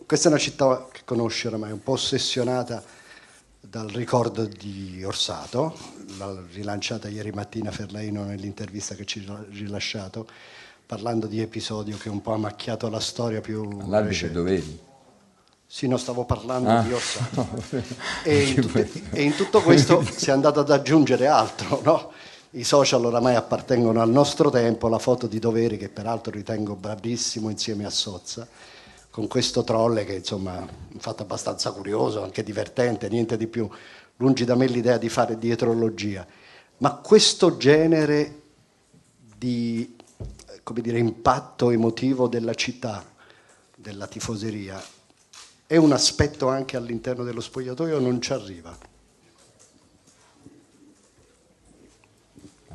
Questa è una città che conosce oramai, un po' ossessionata dal ricordo di Orsato, l'ha rilanciata ieri mattina Ferlaino nell'intervista che ci ha rilasciato, parlando di episodio che un po' ha macchiato la storia più All'arbitro doveri. Sì, no, stavo parlando di Orsato. E in tutto questo si è andato ad aggiungere altro, no? I social oramai appartengono al nostro tempo, la foto di Doveri, che peraltro ritengo bravissimo insieme a Sozza, con questo trolle che insomma è un fatto abbastanza curioso, anche divertente, niente di più, lungi da me l'idea di fare dietrologia. Ma questo genere di, come dire, impatto emotivo della città, della tifoseria, è un aspetto anche all'interno dello spogliatoio o non ci arriva?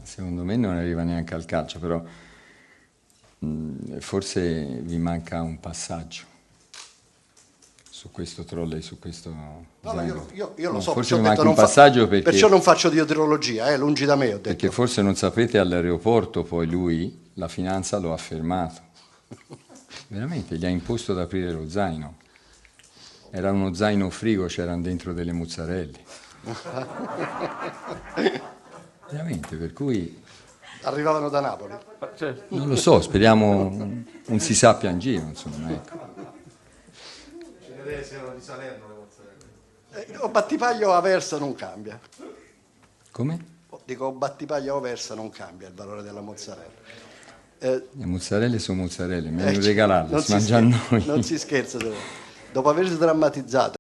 Secondo me non arriva neanche al calcio, però forse vi manca un passaggio su questo trolley, su questo zaino. Io lo so, forse vi manca un passaggio perché... Perciò non faccio dietrologia, lungi da me, ho detto. Perché forse non sapete, all'aeroporto poi lui, la finanza lo ha fermato. Veramente, gli ha imposto ad aprire lo zaino. Era uno zaino frigo, c'erano dentro delle mozzarelle. Veramente, per cui... Arrivavano da Napoli? Non lo so, speriamo non si sappia in giro, insomma, ecco. Ci deve siano di Salerno le mozzarelle. Battipaglia o Aversa non cambia. Come? Dico Battipaglia o Aversa non cambia il valore della mozzarella. Le mozzarelle sono mozzarelle, meglio regalarle, si si mangia a noi. Non si scherza. Dopo aver sdrammatizzato